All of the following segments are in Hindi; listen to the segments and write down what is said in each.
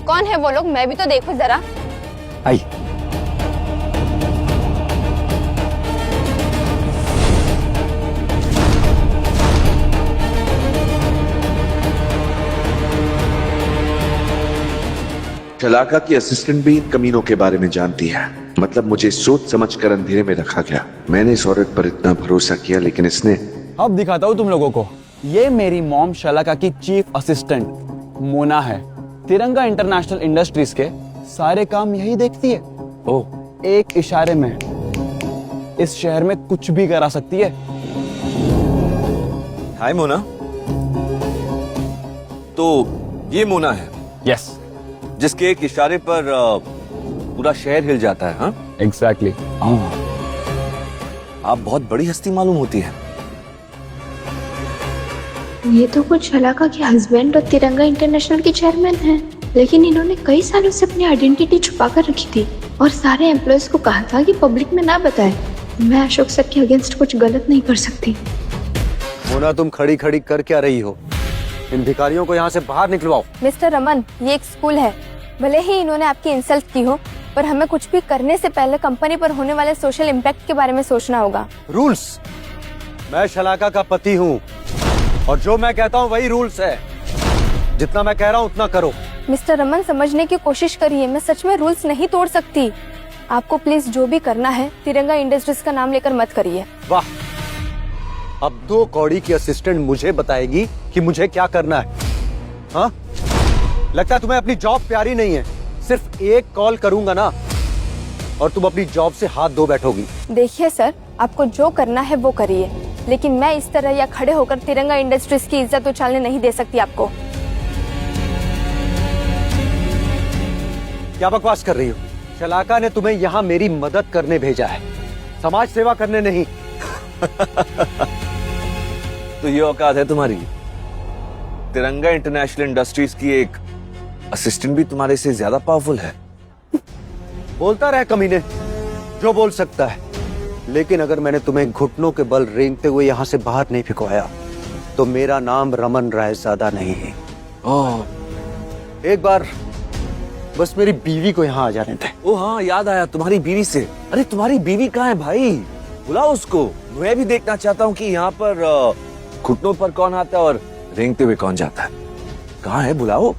कौन है वो लोग, मैं भी तो देखूं जरा। आई। शलाका की असिस्टेंट भी इन कमीनों के बारे में जानती है। मतलब मुझे सोच समझ कर अंधेरे में रखा गया। मैंने इस औरत पर इतना भरोसा किया, लेकिन इसने। अब दिखाता हूँ तुम लोगों को। ये मेरी मॉम शलाका की चीफ असिस्टेंट मोना है। तिरंगा इंटरनेशनल इंडस्ट्रीज के सारे काम यही देखती है। ओह, एक इशारे में इस शहर में कुछ भी करा सकती है। हाय मोना। तो ये मोना है? यस, जिसके एक इशारे पर पूरा शहर हिल जाता है। हाँ, एग्जैक्टली। आप बहुत बड़ी हस्ती मालूम होती है। ये तो कुछ शलाका के हस्बैंड और तिरंगा इंटरनेशनल के चेयरमैन हैं, लेकिन इन्होंने कई सालों से अपनी आइडेंटिटी छुपा कर रखी थी और सारे एम्प्लॉयज को कहा था कि पब्लिक में ना बताए। मैं अशोक सर के अगेंस्ट कुछ गलत नहीं कर सकती। मोना, तुम खड़ी खड़ी कर क्या रही हो? इन भिखारियों को यहाँ से बाहर निकलवाओ। मिस्टर रमन, ये एक स्कूल है। भले ही इन्होंने आपकी इंसल्ट की हो, पर हमें कुछ भी करने से पहले कंपनी पर होने वाले सोशल इम्पैक्ट के बारे में सोचना होगा। रूल्स? मैं शलाका का पति हूँ और जो मैं कहता हूँ वही रूल्स है। जितना मैं कह रहा हूँ उतना करो। मिस्टर रमन, समझने की कोशिश करिए, मैं सच में रूल्स नहीं तोड़ सकती। आपको प्लीज जो भी करना है तिरंगा इंडस्ट्रीज का नाम लेकर मत करिए। वाह, अब 2 कौड़ी की असिस्टेंट मुझे बताएगी कि मुझे क्या करना है। हाँ, लगता है तुम्हें अपनी जॉब प्यारी नहीं है। सिर्फ एक कॉल करूंगा ना और तुम अपनी जॉब से हाथ धो बैठोगी। देखिए सर, आपको जो करना है वो करिए, लेकिन मैं इस तरह या खड़े होकर तिरंगा इंडस्ट्रीज की इज्जत उछालने नहीं दे सकती आपको। क्या बकवास कर रही हो? शलाका ने तुम्हें यहाँ मेरी मदद करने भेजा है, समाज सेवा करने नहीं। तो ये औकात है तुम्हारी? तिरंगा इंटरनेशनल इंडस्ट्रीज की एक असिस्टेंट भी तुम्हारे से ज्यादा पावरफुल है। बोलता रहे कमीने, जो बोल सकता है। लेकिन अगर मैंने तुम्हें घुटनों के बल रेंगते हुए यहाँ से बाहर नहीं भिगवाया तो मेरा नाम रमन रायजादा नहीं है। एक बार बस मेरी बीवी को यहाँ आ जाने दे। ओ हाँ, याद आया तुम्हारी बीवी से। अरे तुम्हारी बीवी कहाँ है भाई? बुलाओ उसको। मैं भी देखना चाहता हूँ कि यहाँ पर घुटनों पर कौन आता है और रेंगते हुए कौन जाता है। कहाँ है? बुलाओ।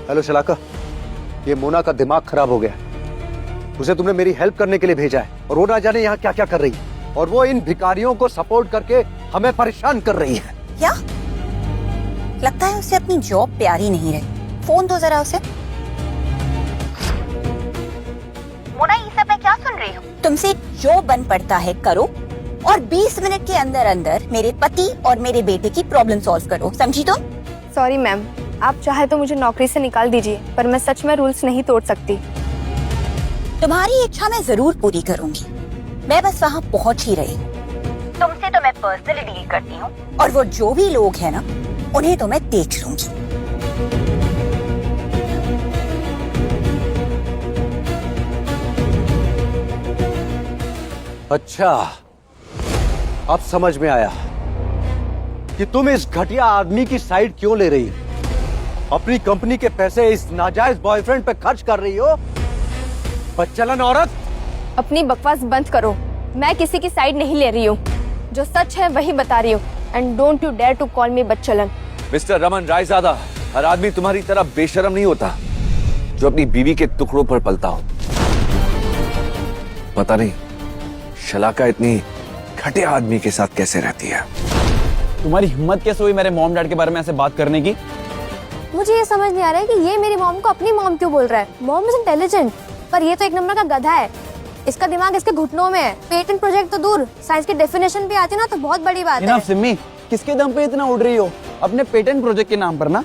हेलो शलाका, ये मोना का दिमाग खराब हो गया। उसे तुमने मेरी हेल्प करने के लिए भेजा है और वो ना जाने यहाँ क्या क्या कर रही है। और वो इन भिखारियों को सपोर्ट करके हमें परेशान कर रही है। क्या लगता है उसे अपनी जॉब प्यारी नहीं रही? फोन दो जरा उसे। मोना, ये सब मैं क्या सुन रही हूँ? तुमसे जो बन पड़ता है करो और 20 मिनट के अंदर अंदर मेरे पति और मेरे बेटे की प्रॉब्लम सॉल्व करो, समझी तुम? सॉरी मैम, आप चाहे तो मुझे नौकरी से निकाल दीजिए, पर मैं सच में रूल्स नहीं तोड़ सकती। तुम्हारी इच्छा मैं जरूर पूरी करूंगी। मैं बस वहाँ पहुँच ही रही। तुमसे तो मैं पर्सनली डील करती हूँ और वो जो भी लोग हैं ना, उन्हें तो मैं देख लूंगी। अच्छा, अब समझ में आया कि तुम इस घटिया आदमी की साइड क्यों ले रही हो। अपनी कंपनी के पैसे इस नाजायज बॉयफ्रेंड पे खर्च कर रही हो। बदचलन औरत। अपनी बकवास बंद करो। मैं किसी की साइड नहीं ले रही हूँ, जो सच है वही बता रही हूँ। And don't you dare to call me बदचलन। मिस्टर रमन रायजादा, हर आदमी तुम्हारी तरह बेशर्म नहीं होता जो अपनी बीवी के टुकड़ों पर पलता हो। पता नहीं शलाका इतनी घटिया आदमी के साथ कैसे रहती है। तुम्हारी हिम्मत कैसे हुई मेरे मॉम डैड के बारे में ऐसे बात करने की? मुझे ये समझ नहीं आ रहा है कि ये मेरी मॉम को अपनी मॉम क्यों बोल रहा है। मॉम इज इंटेलिजेंट, पर ये तो एक नंबर का गधा है। इसका दिमाग इसके घुटनों में है। पेटेंट प्रोजेक्ट तो दूर, साइंस की डेफिनेशन भी आती ना तो बहुत बड़ी बात है। सिम्मी, किसके दम पे इतना उड़ रही हो? अपने पेटेंट प्रोजेक्ट के नाम पर ना।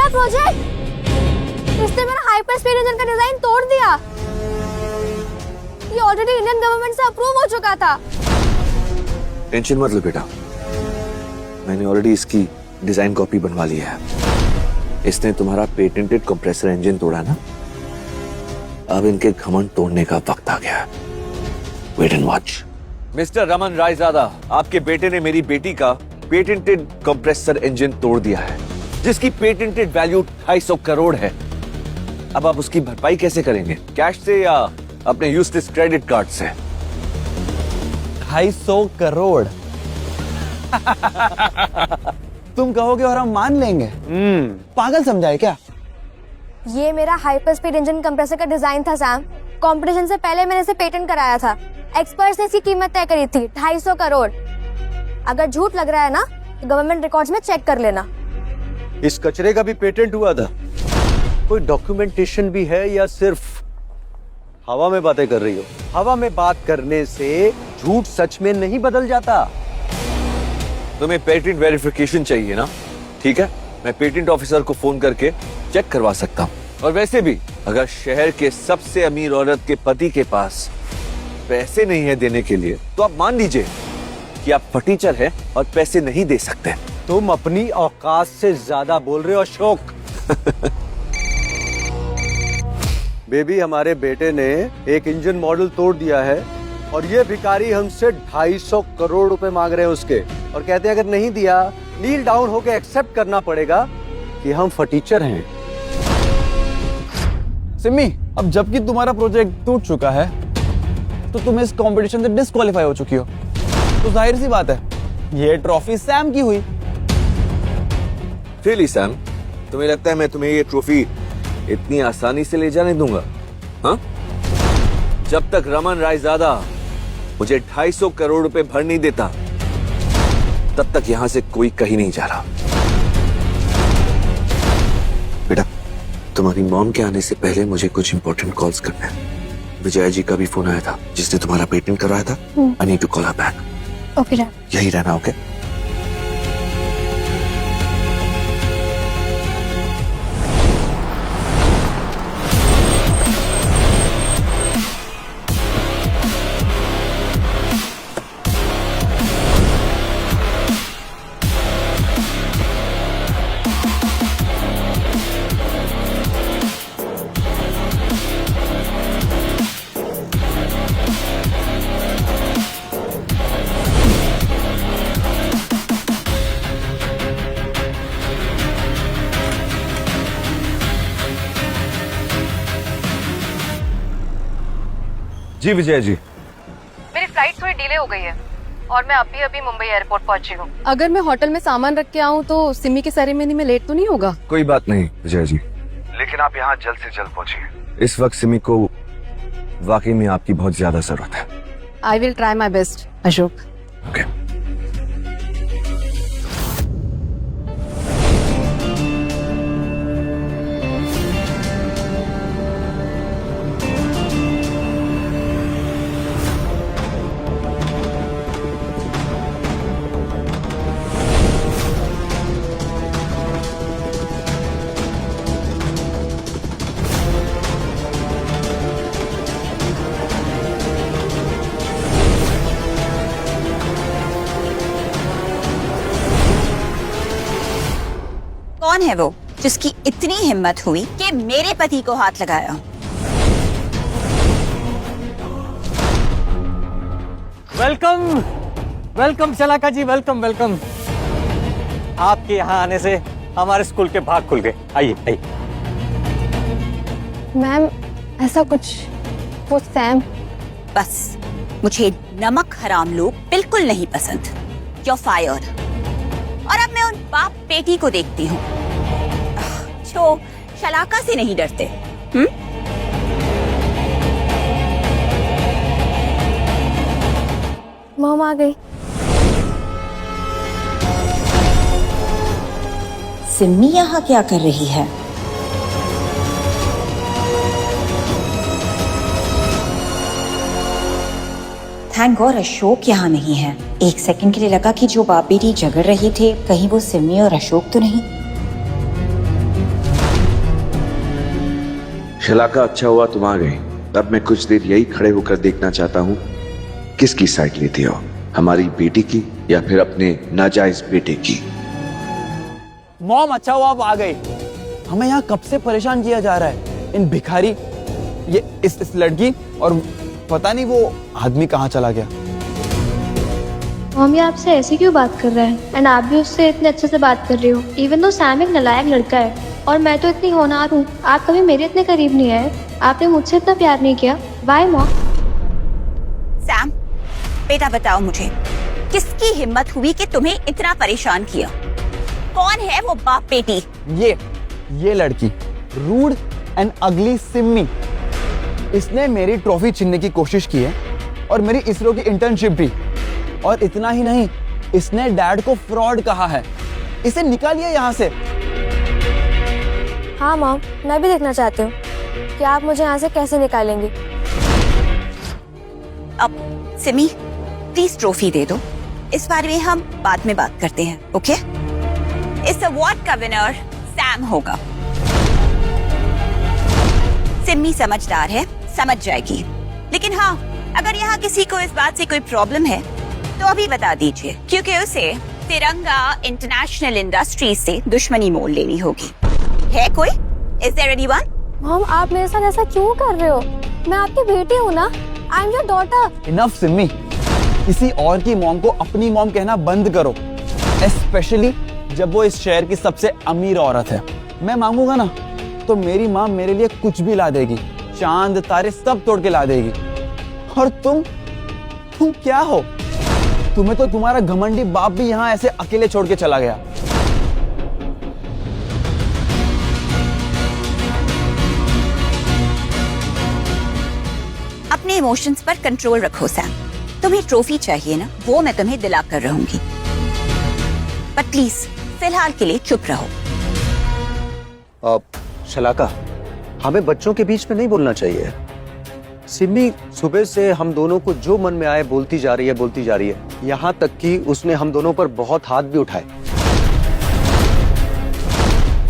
मेरा प्रोजेक्ट, इसने मेरा हाइपर स्पीड इंजन का डिजाइन तोड़ दिया। ये ऑलरेडी इंडियन गवर्नमेंट से अप्रूव हो चुका था। टेंशन मत लो बेटा, मैंने ऑलरेडी इसकी डिजाइन कॉपी बनवा ली है। इसने तुम्हारा पेटेंटेड कंप्रेसर इंजन तोड़ा ना, अब इनके घमंड तोड़ने का वक्त आ गया। Wait and watch. Mister Raman Raizada, आपके बेटे ने मेरी बेटी का पेटेंटेड कंप्रेसर इंजन तोड़ दिया है, जिसकी पेटेंटेड वैल्यू 250 करोड़ है। अब आप उसकी भरपाई कैसे करेंगे? कैश से या अपने यूजलेस क्रेडिट कार्ड से? 250 करोड़ तुम कहोगे और हम मान लेंगे? पागल समझाए क्या? ये मेरा हाइपर स्पीड इंजन कंप्रेसर का डिजाइन था सैम। कंपटीशन से पहले मैंने इसे पेटेंट कराया था। एक्सपर्ट्स ने इसकी कीमत तय करी थी 250 करोड़। अगर झूठ लग रहा है ना तो गवर्नमेंट रिकॉर्ड्स में चेक कर लेना। इस कचरे का भी पेटेंट हुआ था? कोई डॉक्यूमेंटेशन भी है या सिर्फ हवा में बातें कर रही हो? हवा में बात करने से झूठ सच में नहीं बदल जाता। तुम्हें पेटेंट वेरिफिकेशन चाहिए ना? ठीक है, मैं पेटेंट ऑफिसर को फोन करके चेक करवा सकता हूँ। और वैसे भी अगर शहर के सबसे अमीर औरत के पति के पास पैसे नहीं है देने के लिए, तो आप मान लीजिए कि आप फटीचर हैं और पैसे नहीं दे सकते। तुम अपनी औकात से ज्यादा बोल रहे हो अशोक। बेबी, हमारे बेटे ने एक इंजन मॉडल तोड़ दिया है और ये भिखारी हमसे 250 करोड़ रुपए मांग रहे हैं उसके, और कहते हैं अगर नहीं दिया नील डाउन होके एक्सेप्ट करना पड़ेगा कि हम फटीचर हैं। सिमी, अब जबकि तुम्हारा प्रोजेक्ट टूट चुका है तो तुम इस कंपटीशन से डिस्क्वालीफाई हो चुकी हो, तो जाहिर सी बात है ये ट्रॉफी सैम की हुई। रियली सैम, तुम्हें लगता है मैं तुम्हें ये ट्रॉफी इतनी आसानी से ले जाने दूंगा? हाँ? जब तक रमन रायजादा मुझे 250 करोड़ रुपए भर नहीं देता, तब तक यहां से कोई कहीं नहीं जा रहा। बेटा, तुम्हारी मॉम के आने से पहले मुझे कुछ इंपॉर्टेंट कॉल्स करने हैं। विजय जी का भी फोन आया था, जिसने तुम्हारा पेटेंट करवाया था। I need to call her back. Okay dad. यही रहना, ओके? जी विजय जी, मेरी फ्लाइट थोड़ी डिले हो गई है और मैं अभी अभी मुंबई एयरपोर्ट पहुंची हूँ। अगर मैं होटल में सामान रख के आऊँ तो सिमी की सेरेमनी में लेट तो नहीं होगा? कोई बात नहीं विजय जी, लेकिन आप यहाँ जल्द से जल्द पहुँचिए। इस वक्त सिमी को वाकई में आपकी बहुत ज्यादा जरूरत है। I will try my best Ashok. Okay. कौन है वो जिसकी इतनी हिम्मत हुई कि मेरे पति को हाथ लगाया? वेलकम वेलकम शलाका जी, वेलकम वेलकम। आपके यहाँ आने से हमारे स्कूल के भाग खुल गए। आइए आइए। मैम ऐसा कुछ, वो सैम। बस मुझे नमक हराम लोग बिल्कुल नहीं पसंद। You're fired। और अब मैं उन बाप बेटी को देखती हूँ जो शलाका से नहीं डरते। मॉम आ गई। सिमी यहाँ क्या कर रही है? थैंक गॉड अशोक यहाँ नहीं है। एक सेकंड के लिए लगा कि जो बाप बेटी झगड़ रहे थे कहीं वो सिमी और अशोक तो नहीं। शलाका, अच्छा हुआ तुम आ गई। अब मैं कुछ देर यही खड़े होकर देखना चाहता हूँ किसकी साइड लेती हो, हमारी बेटी की या फिर अपने नाजायज बेटे की। मॉम, अच्छा हुआ आप आ गए। हमें यहाँ कब से परेशान किया जा रहा है, इन भिखारी, ये इस लड़की, और पता नहीं वो आदमी कहाँ चला गया। मम्मी आपसे ऐसे क्यों बात कर रहा है? एंड आप भी उससे इतने अच्छे से बात कर रही हो, इवन दो सैम एक नालायक लड़का है और मैं तो इतनी होनहार हूँ। आप कभी मेरे इतने करीब नहीं आए, आपने मुझसे इतना प्यार नहीं किया। Y mom? सैम, बेटा बताओ मुझे, किसकी हिम्मत हुई कि तुम्हें इतना परेशान किया? कौन है वो बाप बेटी? ये लड़की, रूड एंड अगली सिम्मी। इसने मेरी ट्रॉफी छीनने की कोशिश की है और मेरी इसरो की इंटर्नशिप भी। और इतना ही नहीं, इसने डैड को फ्रॉड कहा है। इसे निकालिए यहाँ से। हाँ मॉम, मैं भी देखना चाहती हूँ कि आप मुझे यहाँ से कैसे निकालेंगी। अब सिमी, प्लीज ट्रॉफी दे दो। इस बारे में हम बाद में बात करते हैं, ओके? इस अवार्ड का विनर सैम होगा। सिमी समझदार है, समझ जाएगी। लेकिन हाँ, अगर यहाँ किसी को इस बात से कोई प्रॉब्लम है तो अभी बता दीजिए, क्योंकि उसे तिरंगा इंटरनेशनल इंडस्ट्रीज से दुश्मनी मोल लेनी होगी। है कोई? Is there anyone? मॉम, आप मेरे साथ ऐसा क्यों कर रहे हो? मैं आपकी बेटी हूँ ना। I am your daughter. Enough Simmi, किसी और की मॉम को अपनी मॉम कहना बंद करो, स्पेशली जब वो इस शहर की सबसे अमीर औरत है। मैं मांगूंगा ना तो मेरी माँ मेरे लिए कुछ भी ला देगी, चांद तारे सब तोड़ के ला देगी। और तुम क्या हो? तुम्हें तो तुम्हारा घमंडी बाप भी यहाँ ऐसे अकेले छोड़ के चला गया। अपने इमोशंस पर कंट्रोल रखो सैम। तुम्हें ट्रॉफी चाहिए ना, वो मैं तुम्हें दिला कर रहूंगी। बट प्लीज फिलहाल के लिए चुप रहो। शलाका, हमें बच्चों के बीच में नहीं बोलना चाहिए। सिमी सुबह से हम दोनों को जो मन में आए बोलती जा रही है। यहाँ तक कि उसने हम दोनों पर बहुत हाथ भी उठाए।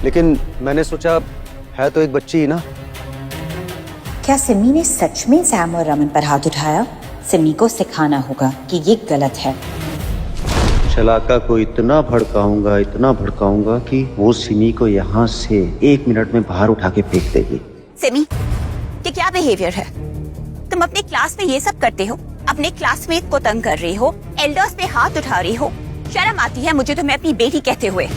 लेकिन मैंने सोचा है तो एक बच्ची ही ना। क्या सिमी ने सच में सैम और रमन पर हाथ उठाया? सिमी को सिखाना होगा कि ये गलत है। शलाका को इतना भड़काऊंगा कि वो सिमी को यहाँ से 1 मिनट में बाहर उठा के फेंक देगी। सिमी, ये क्या बिहेवियर है? तुम अपने क्लास में ये सब करते हो? अपने क्लासमेट को तंग कर रही हो, एल्डर्स पे हाथ उठा रही हो। शर्म आती है मुझे तुम्हें अपनी बेटी कहते हुए।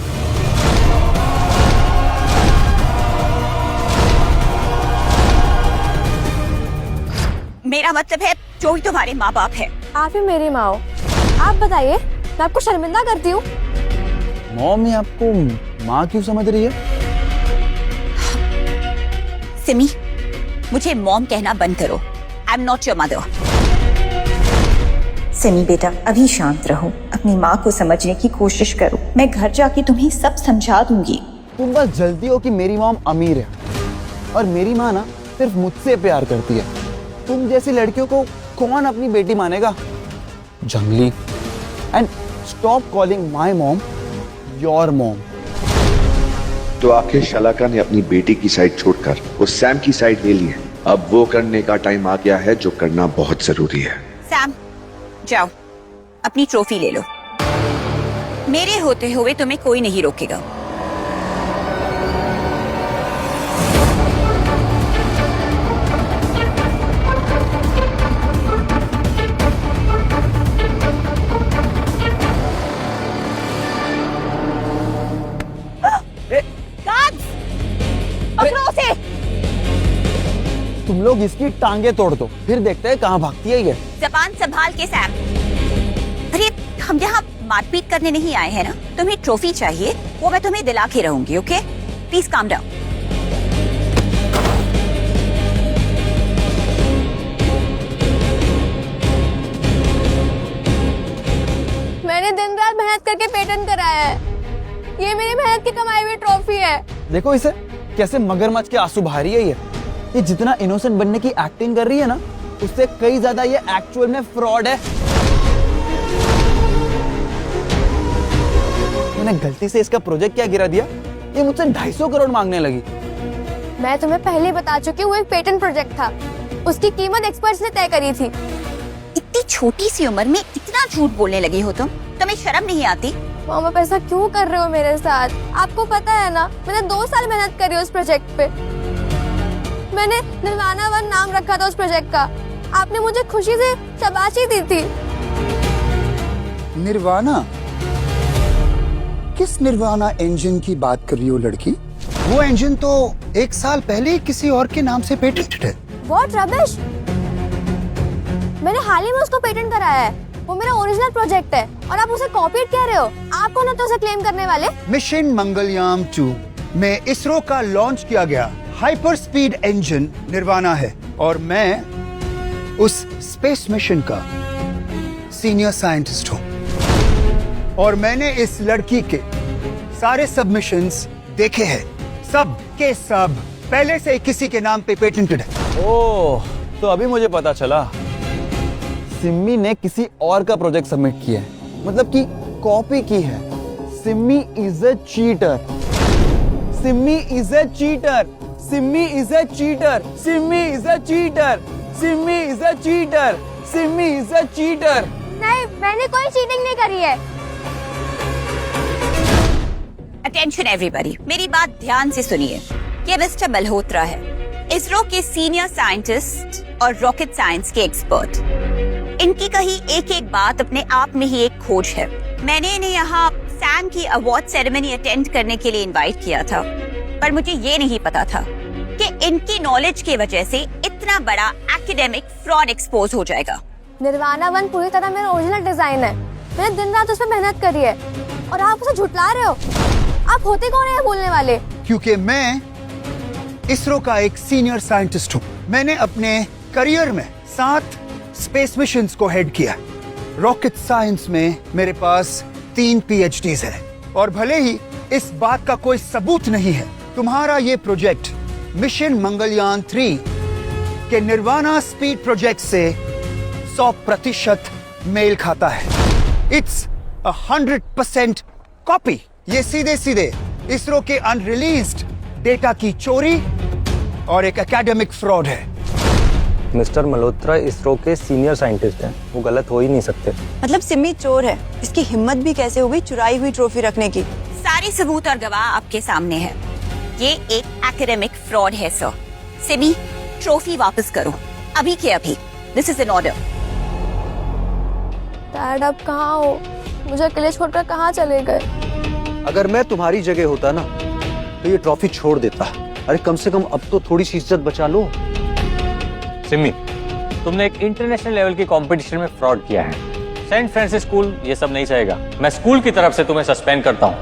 मेरा मतलब है जो भी तुम्हारे माँ बाप है। आप ही मेरी माँ हो। आप बताइए, मैं आपको शर्मिंदा करती हूँ? मॉम ये आपको माँ क्यों समझ रही है? सिमी, मुझे मॉम कहना बंद करो। I am not your mother. Simi बेटा, अभी शांत रहो, अपनी माँ को समझने की कोशिश करो। मैं घर जाके तुम्हें सब समझा दूंगी। तुम बस जल्दी हो कि मेरी मॉम अमीर है और मेरी माँ ना सिर्फ मुझसे प्यार करती है। तुम जैसी लड़कियों को कौन अपनी बेटी मानेगा? जंगली। And stop calling my mom your mom. तो आखिर शलाका ने अपनी बेटी की साइड छोड़कर उस सैम की साइड ले ली है। अब वो करने का टाइम आ गया है जो करना बहुत जरूरी है। सैम, जाओ अपनी ट्रॉफी ले लो। मेरे होते हुए तुम्हें कोई नहीं रोकेगा। तुम लोग इसकी टांगे तोड़ दो, फिर देखते हैं कहाँ भागती है ये। ज़बान संभाल के सैम। अरे हम यहाँ मारपीट करने नहीं आए हैं ना। तुम्हें ट्रॉफी चाहिए, वो मैं तुम्हें दिला के रहूंगी, ओके? Please calm down. मैंने दिन रात मेहनत करके पेटेंट कराया है। ये मेरी मेहनत की कमाई हुई ट्रॉफी है। देखो इसे कैसे मगरमच्छ के आंसू बहा रही है ये जितना इनोसेंट बनने की एक्टिंग कर रही है ना, उससे कई ज्यादा ये एक्चुअल में फ्रॉड है। मैंने गलती से इसका प्रोजेक्ट क्या गिरा दिया, ये मुझसे 250 करोड़ मांगने लगी। मैं तुम्हें पहले ही बता चुकी हूँ, वो एक पेटेंट प्रोजेक्ट था। उसकी कीमत एक्सपर्ट्स ने तय करी थी। इतनी छोटी सी उम्र में इतना झूठ बोलने लगी हो तुम? तुम्हें शर्म नहीं आती? मॉम आप ऐसा क्यों कर रहे हो मेरे साथ? आपको पता है ना, मैंने 2 साल मेहनत करी उस प्रोजेक्ट पे। मैंने निर्वाणा 1 नाम रखा था उस प्रोजेक्ट का। आपने मुझे खुशी से शाबाशी दी थी। निर्वाणा? किस निर्वाणा इंजन की बात कर रही हो लड़की? वो इंजन तो 1 साल पहले ही किसी और के नाम से पेटेंटेड है। What rubbish? मैंने हाल ही में उसको पेटेंट कराया है। वो मेरा ओरिजिनल प्रोजेक्ट है और आप उसे कॉपी कह रहे हो। आप कौन है तो उसे क्लेम करने वाले? मिशन मंगलयान 2 में इसरो का लॉन्च किया गया हाइपर स्पीड इंजन निर्वाणा है और मैं उस स्पेस मिशन का सीनियर साइंटिस्ट हूँ। और मैंने इस लड़की के सारे सबमिशंस देखे हैं, सब के सब पहले से किसी के नाम पे पेटेंटेड है। ओह, तो अभी मुझे पता चला सिम्मी ने किसी और का प्रोजेक्ट सबमिट किया है, मतलब कि कॉपी की है। Simmi is a cheater. Simmi is a cheater. Simmi is a cheater. Simmi is a cheater. Simmi is a cheater. Simmi is a cheater. नहीं, मैंने कोई चीटिंग नहीं करी है। अटेंशन एवरीबॉडी, मेरी बात ध्यान से सुनिए। ये मिस्टर मल्होत्रा है, इसरो के सीनियर साइंटिस्ट और रॉकेट साइंस के एक्सपर्ट। इनकी कही एक एक बात अपने आप में ही एक खोज है। मैंने इन्हें यहाँ सैम की अवार्ड सेरेमनी अटेंड करने के लिए इनवाइट किया था, पर मुझे ये नहीं पता था कि इनकी नॉलेज की वजह से इतना बड़ा एकेडमिक फ्रॉड एक्सपोज हो जाएगा। निर्वाणा 1 पूरी तरह मेरा ओरिजिनल डिजाइन है। मैंने दिन रात उस पर मेहनत करी है और आप उसे झुटला रहे हो। आप होते कौन है बोलने वाले? क्योंकि मैं इसरो का एक सीनियर साइंटिस्ट हूँ। मैंने अपने करियर में 7 स्पेस मिशंस को हेड किया। रॉकेट साइंस में मेरे पास 3 PhDs है और भले ही इस बात का कोई सबूत नहीं है, तुम्हारा ये प्रोजेक्ट मिशन मंगलयान 3 के निर्वाणा स्पीड प्रोजेक्ट से 100% मेल खाता है। It's 100% copy. ये सीधे सीधे इसरो के अनरिलीज्ड डेटा की चोरी और एक एकेडमिक फ्रॉड है। मिस्टर मल्होत्रा इसरो के सीनियर साइंटिस्ट हैं, वो गलत हो ही नहीं सकते। मतलब सिमी चोर है, इसकी हिम्मत भी कैसे हुई चुराई हुई ट्रॉफी रखने की? सारे सबूत और गवाह आपके सामने है। ये एक एकेडमिक फ्रॉड है सर। सिमी, ट्रॉफी वापस करो अभी के अभी। This is an order. Dad आप कहाँ हो? मुझे अकेले छोड़कर कहाँ चले गए? अगर मैं तुम्हारी जगह होता ना तो ये ट्रॉफी छोड़ देता। अरे कम से कम अब तो थोड़ी सी इज्जत बचा लो। सिमी, तुमने एक इंटरनेशनल लेवल की कंपटीशन में फ्रॉड किया है। सेंट फ्रांसिस स्कूल ये सब नहीं चाहेगा। मैं स्कूल की तरफ से तुम्हें सस्पेंड करता हूँ।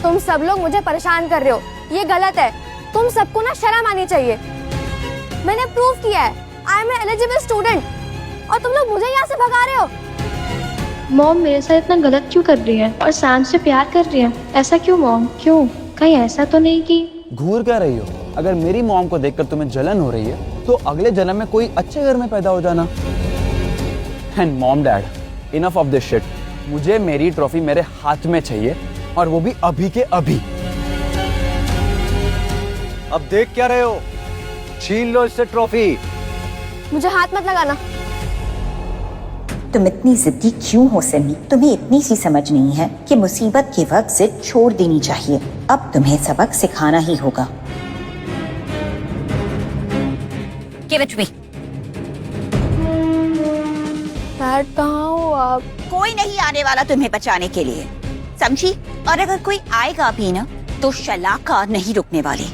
तुम सब लोग मुझे परेशान कर रहे हो, ये गलत है। तुम सबको ना शर्म आनी चाहिए। मैंने प्रूव किया है I am N eligible student और तुम लोग मुझे यहाँ से भगा रहे हो। मॉम मेरे साथ इतना गलत क्यों कर रही है और सैम से प्यार कर रही है? ऐसा क्यों मॉम? क्यों? कहीं ऐसा तो नहीं कि घूर क्या रही हो? अगर मेरी मॉम को देखकर तुम्हें जलन हो रही है तो अगले जन्म में कोई अच्छे घर में पैदा हो जाना। And mom dad, enough of this shit. मुझे मेरी ट्रॉफी मेरे हाथ में चाहिए और वो भी अभी के अभी। अब देख क्या रहे हो? छीन लो इससे ट्रॉफी। मुझे हाथ मत लगाना। तुम इतनी जिद्दी क्यों हो सिमी? तुम्हें इतनी सी समझ नहीं है कि मुसीबत के वक्त जिद छोड़ देनी चाहिए। अब तुम्हें सबक सिखाना ही होगा। Give it to me. Dad कहाँ हो आप? कोई नहीं आने वाला तुम्हें बचाने के लिए, समझी? और अगर कोई आएगा भी ना तो शलाका नहीं रुकने वाली।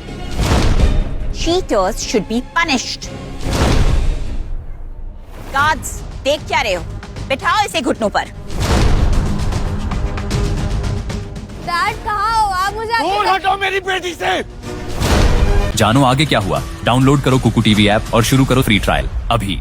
Cheaters should be punished. Guards, देख क्या रहे हो? बिठाओ इसे घुटनों पर। डैड कहाँ हो आप? मुझे दूर हटो मेरी बेटी से। जानो आगे क्या हुआ? डाउनलोड करो कुकू टीवी ऐप और शुरू करो फ्री ट्रायल अभी।